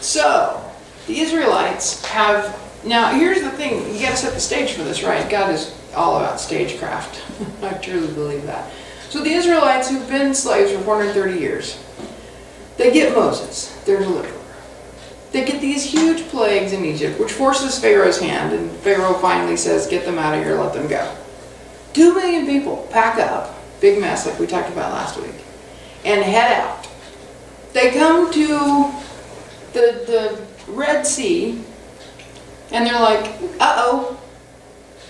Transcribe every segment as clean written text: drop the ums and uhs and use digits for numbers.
So, the Israelites have, now here's the thing, you got to set the stage for this, right? God is all about stagecraft. I truly believe that. So the Israelites who've been slaves for 430 years, they get Moses, their deliverer. They get these huge plagues in Egypt, which forces Pharaoh's hand, and Pharaoh finally says, get them out of here, let them go. 2 million people pack up, big mess like we talked about last week, and head out. They come to the Red Sea, and they're like, uh-oh,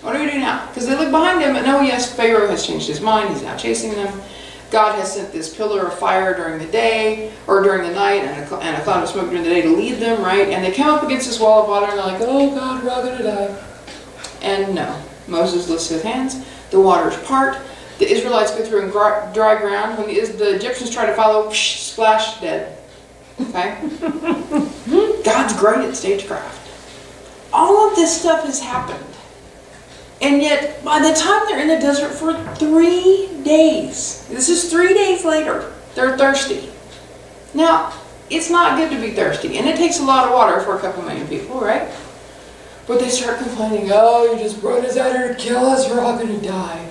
what do we do now? Because they look behind them, and oh yes, Pharaoh has changed his mind, he's now chasing them. God has sent this pillar of fire during the day, or during the night, and a cloud of smoke during the day to lead them, right? And they come up against this wall of water, and they're like, oh God, we're all going to die. And no, Moses lifts his hands, the waters part, the Israelites go through in dry ground. When the Egyptians try to follow, psh, splash, dead. Okay? God's great at stagecraft. All of this stuff has happened. And yet, by the time they're in the desert for 3 days, this is 3 days later, they're thirsty. Now, it's not good to be thirsty, and it takes a lot of water for a couple million people, right? But they start complaining, oh, you just brought us out here to kill us, we're all going to die.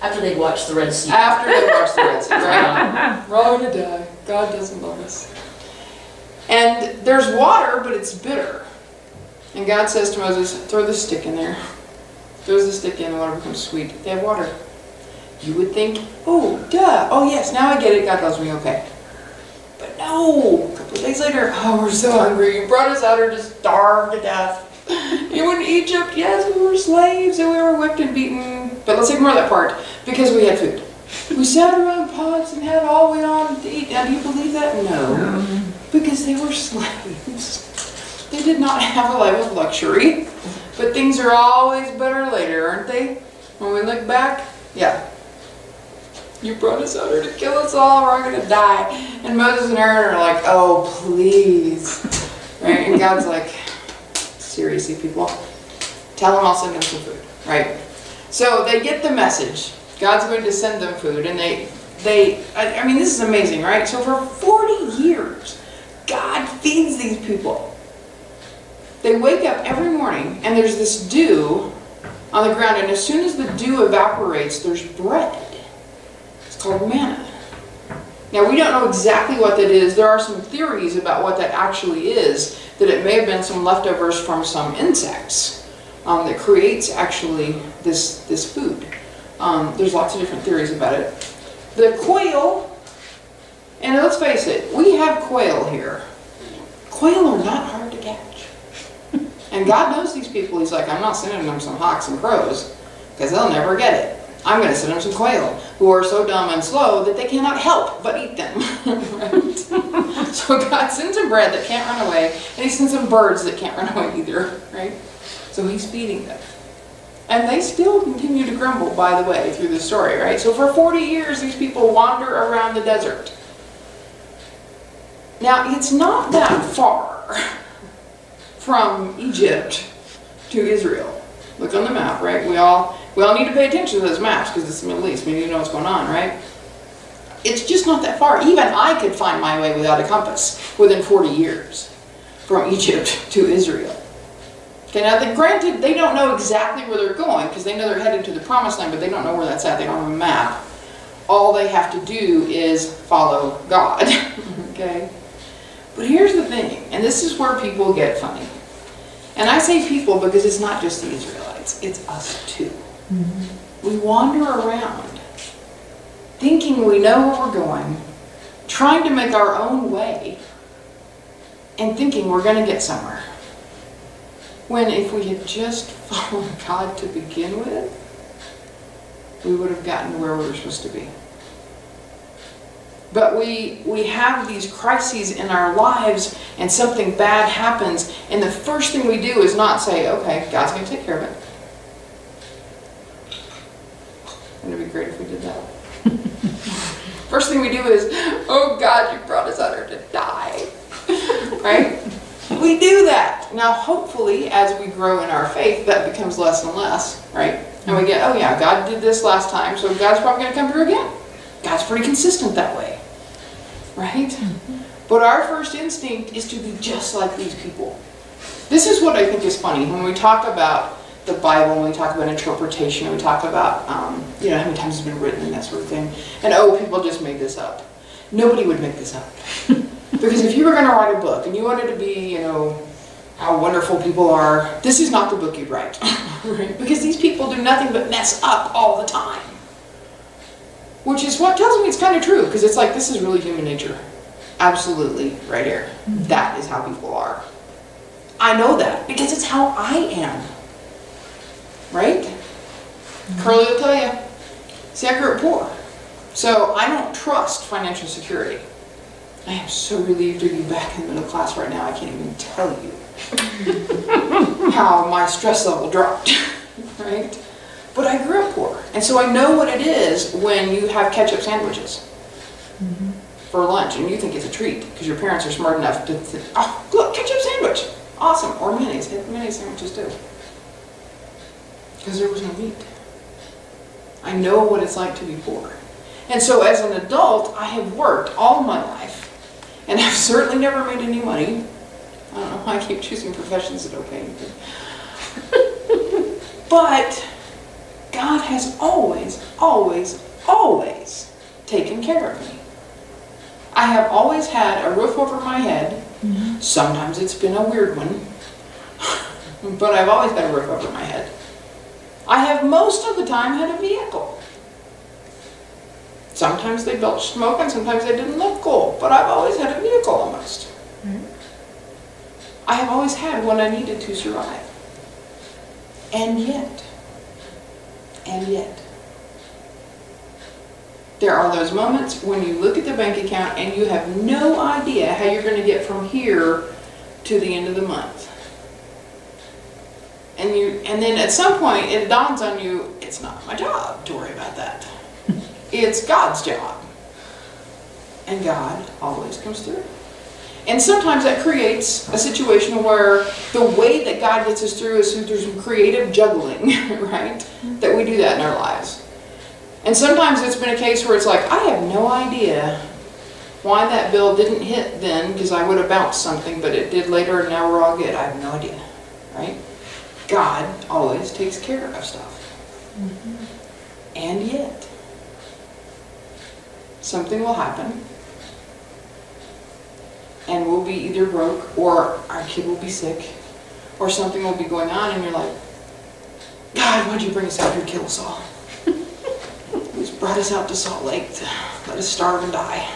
After they watched the Red Sea. After they watched the Red Sea, right? We're all going to die. God doesn't love us. And there's water, but it's bitter. And God says to Moses, throw the stick in there. Throws the stick in, the water becomes sweet. They have water. You would think, oh, duh. Oh, yes, now I get it. God loves me, okay. But no. A couple of days later, oh, we're so hungry. You brought us out here to starve to death. You went to Egypt. Yes, we were slaves and we were whipped and beaten. But let's ignore that part because we had food. We sat around pots and had all we wanted to eat. Now, do you believe that? No. Because they were slaves. They did not have a life of luxury. But things are always better later, aren't they? When we look back, yeah. You brought us out here to kill us all, we're all going to die. And Moses and Aaron are like, oh, please. Right? And God's like, seriously, people, tell them I'll send them some food. Right? So they get the message. God's going to send them food. And I mean, this is amazing, right? So for 40 years, God feeds these people. They wake up every morning and there's this dew on the ground, and as soon as the dew evaporates, there's bread. It's called manna. Now, we don't know exactly what that is. There are some theories about what that actually is, that it may have been some leftovers from some insects that creates actually this food. There's lots of different theories about it. The quail, and let's face it, we have quail here. Quail are not hard to catch. And God knows these people. He's like, I'm not sending them some hawks and crows because they'll never get it. I'm going to send them some quail who are so dumb and slow that they cannot help but eat them. Right? So God sends them bread that can't run away, and he sends them birds that can't run away either. Right? So he's feeding them. And they still continue to grumble, by the way, through the story. Right? So for 40 years, these people wander around the desert. Now, it's not that far from Egypt to Israel. Look on the map, right? We all need to pay attention to those maps because it's the Middle East. We need to know what's going on, right? It's just not that far. Even I could find my way without a compass within 40 years from Egypt to Israel. Okay, now granted, they don't know exactly where they're going because they know they're headed to the Promised Land, but they don't know where that's at. They don't have a map. All they have to do is follow God. Okay? But here's the thing, and this is where people get funny. And I say people because it's not just the Israelites, it's us too. Mm-hmm. We wander around thinking we know where we're going, trying to make our own way, and thinking we're going to get somewhere. When if we had just followed God to begin with, we would have gotten to where we were supposed to be. But we have these crises in our lives and something bad happens, and the first thing we do is not say, okay, God's going to take care of it. Wouldn't it be great if we did that? First thing we do is, oh God, you brought us out here to die. Right? We do that. Now hopefully as we grow in our faith, that becomes less and less, right? And we get, oh yeah, God did this last time, so God's probably going to come through again. God's pretty consistent that way. Right? But our first instinct is to be just like these people. This is what I think is funny. When we talk about the Bible, when we talk about interpretation, we talk about, how many times it's been written and that sort of thing. And, people just made this up. Nobody would make this up. Because if you were going to write a book and you wanted to be, how wonderful people are, this is not the book you'd write. Right? Because these people do nothing but mess up all the time. Which is what tells me it's kind of true. Because it's like, this is really human nature. Absolutely, right here. That is how people are. I know that because it's how I am. Right? Curly will tell you. See, I grew up poor. So I don't trust financial security. I am so relieved to be back in the middle class right now. I can't even tell you how my stress level dropped. Right? But I grew up poor. And so I know what it is when you have ketchup sandwiches for lunch and you think it's a treat because your parents are smart enough to think, oh, look, ketchup sandwich. Awesome. Or mayonnaise. They have mayonnaise sandwiches too. Because there was no meat. I know what it's like to be poor. And so as an adult, I have worked all my life. And I've certainly never made any money. I don't know why I keep choosing professions that don't pay anything. But God has always, always, always taken care of me. I have always had a roof over my head. Sometimes it's been a weird one. But I've always had a roof over my head. I have most of the time had a vehicle. Sometimes they belched smoke and sometimes they didn't look cool, but I've always had a vehicle almost. I have always had what I needed to survive. And yet, there are those moments when you look at the bank account and you have no idea how you're going to get from here to the end of the month. And then at some point it dawns on you, it's not my job to worry about that. It's God's job. And God always comes through. And sometimes that creates a situation where the way that God gets us through is through some creative juggling, right? That we do that in our lives. And sometimes it's been a case where it's like, I have no idea why that bill didn't hit then, because I would have bounced something, but it did later and now we're all good. I have no idea, right? God always takes care of stuff. And yet, something will happen and we'll be either broke or our kid will be sick or something will be going on and you're like, God, why'd you bring us out here to kill us all? You just brought us out to Salt Lake to let us starve and die.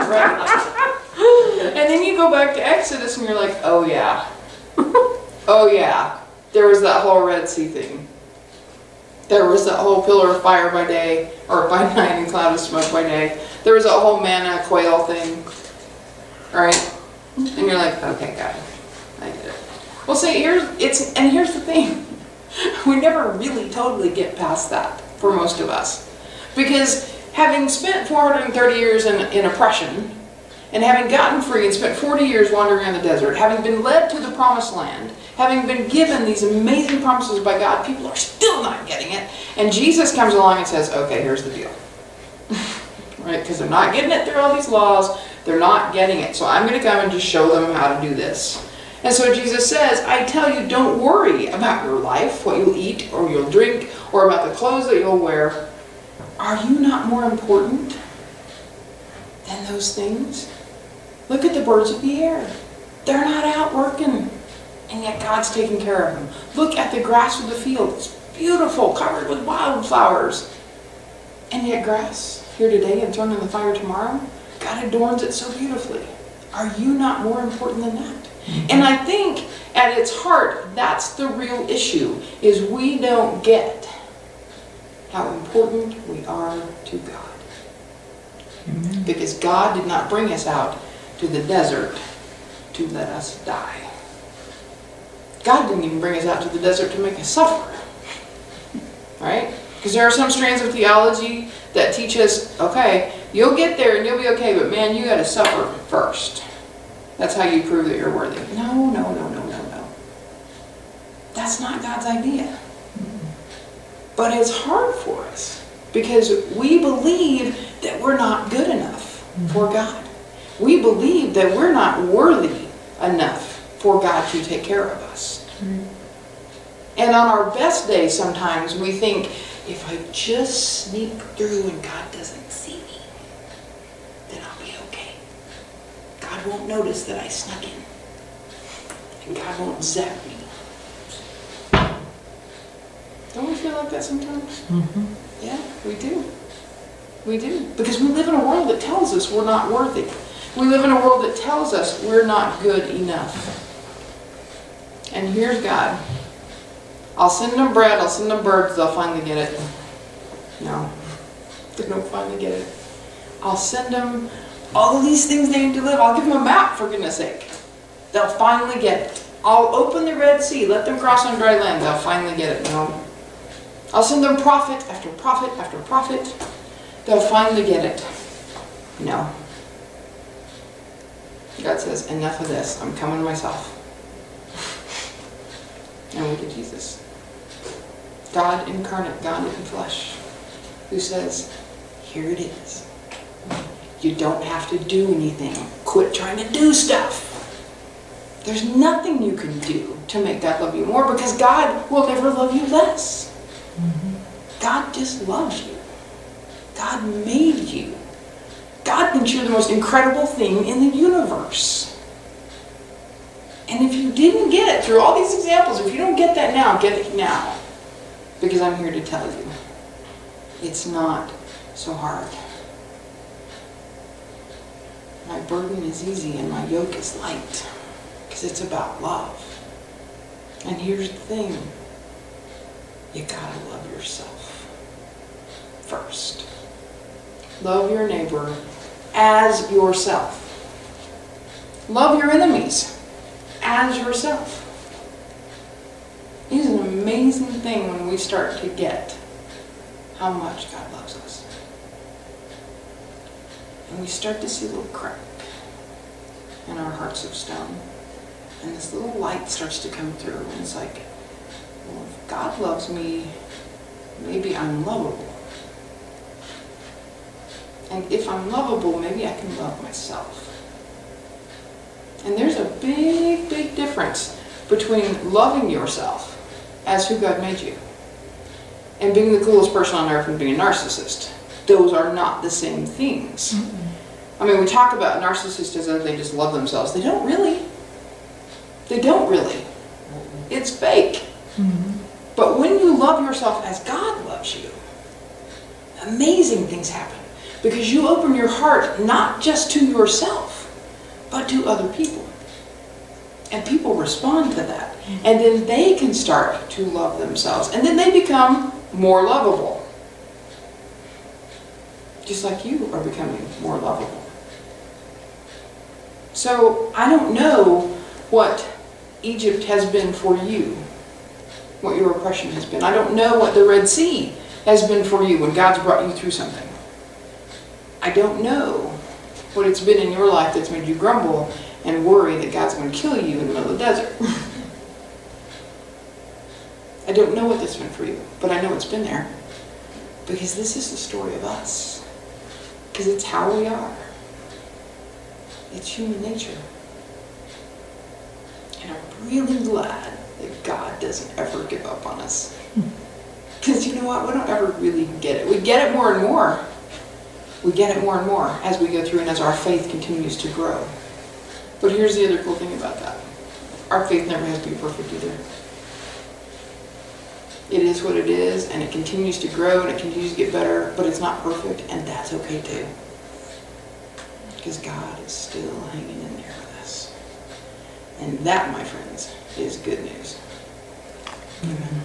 Right? And then you go back to Exodus and you're like, oh yeah. Oh yeah. There was that whole Red Sea thing. There was that whole pillar of fire by day, or by night, and cloud of smoke by day. There was that whole manna quail thing, right? And you're like, okay, God, I get it. Well, see, here's the thing. We never really totally get past that for most of us, because having spent 430 years in oppression, and having gotten free and spent 40 years wandering in the desert, having been led to the promised land, having been given these amazing promises by God, people are still not getting it. And Jesus comes along and says, okay, here's the deal. Right? Because they're not getting it through all these laws. They're not getting it. So I'm going to come and just show them how to do this. And so Jesus says, I tell you, don't worry about your life, what you'll eat or you'll drink, or about the clothes that you'll wear. Are you not more important than those things? Look at the birds of the air. They're not out working. And yet God's taking care of them. Look at the grass of the field. It's beautiful, covered with wildflowers. And yet grass, here today and thrown in the fire tomorrow, God adorns it so beautifully. Are you not more important than that? And I think at its heart, that's the real issue, is we don't get how important we are to God. Amen. Because God did not bring us out to the desert to let us die. God didn't even bring us out to the desert to make us suffer. Right? Because there are some strands of theology that teach us, okay, you'll get there and you'll be okay, but man, you got to suffer first. That's how you prove that you're worthy. No, no, no, no, no, no. That's not God's idea. But it's hard for us because we believe that we're not good enough. for God. We believe that we're not worthy enough for God to take care of us. And on our best days sometimes we think, if I just sneak through and God doesn't see me, then I'll be okay. God won't notice that I snuck in. And God won't zap me. Don't we feel like that sometimes? Yeah, we do. We do. Because we live in a world that tells us we're not worthy. We live in a world that tells us we're not good enough. And here's God. I'll send them bread, I'll send them birds, they'll finally get it. No, they don't finally get it. I'll send them all of these things they need to live. I'll give them a map, for goodness sake. They'll finally get it. I'll open the Red Sea, let them cross on dry land, they'll finally get it. No. I'll send them prophet after prophet after prophet. They'll finally get it. No. God says, enough of this. I'm coming to myself. And we get Jesus. God incarnate, God in flesh, who says, here it is. You don't have to do anything. Quit trying to do stuff. There's nothing you can do to make God love you more, because God will never love you less. God just loves you. God made you. God thinks you're the most incredible thing in the universe. And if you didn't get it through all these examples, if you don't get that now, get it now. Because I'm here to tell you, it's not so hard. My burden is easy and my yoke is light. Because it's about love. And here's the thing. You gotta love yourself first. Love your neighbor as yourself. Love your enemies as yourself. It is an amazing thing when we start to get how much God loves us. And we start to see a little crack in our hearts of stone. And this little light starts to come through. And it's like, well, if God loves me, maybe I'm lovable. And if I'm lovable, maybe I can love myself. And there's a big, big difference between loving yourself as who God made you and being the coolest person on earth and being a narcissist. Those are not the same things. I mean, we talk about narcissists as if they just love themselves. They don't really. They don't really. It's fake. But when you love yourself as God loves you, amazing things happen. Because you open your heart not just to yourself, but to other people. And people respond to that. And then they can start to love themselves. And then they become more lovable. Just like you are becoming more lovable. So I don't know what Egypt has been for you. What your oppression has been. I don't know what the Red Sea has been for you when God's brought you through something. I don't know what it's been in your life that's made you grumble and worry that God's going to kill you in the middle of the desert. I don't know what that's been for you, but I know it's been there. Because this is the story of us. Because it's how we are. It's human nature. And I'm really glad that God doesn't ever give up on us. Because you know what? We don't ever really get it. We get it more and more. We get it more and more as we go through and as our faith continues to grow. But here's the other cool thing about that. Our faith never has to be perfect either. It is what it is, and it continues to grow, and it continues to get better, but it's not perfect, and that's okay too. Because God is still hanging in there with us. And that, my friends, is good news. Amen.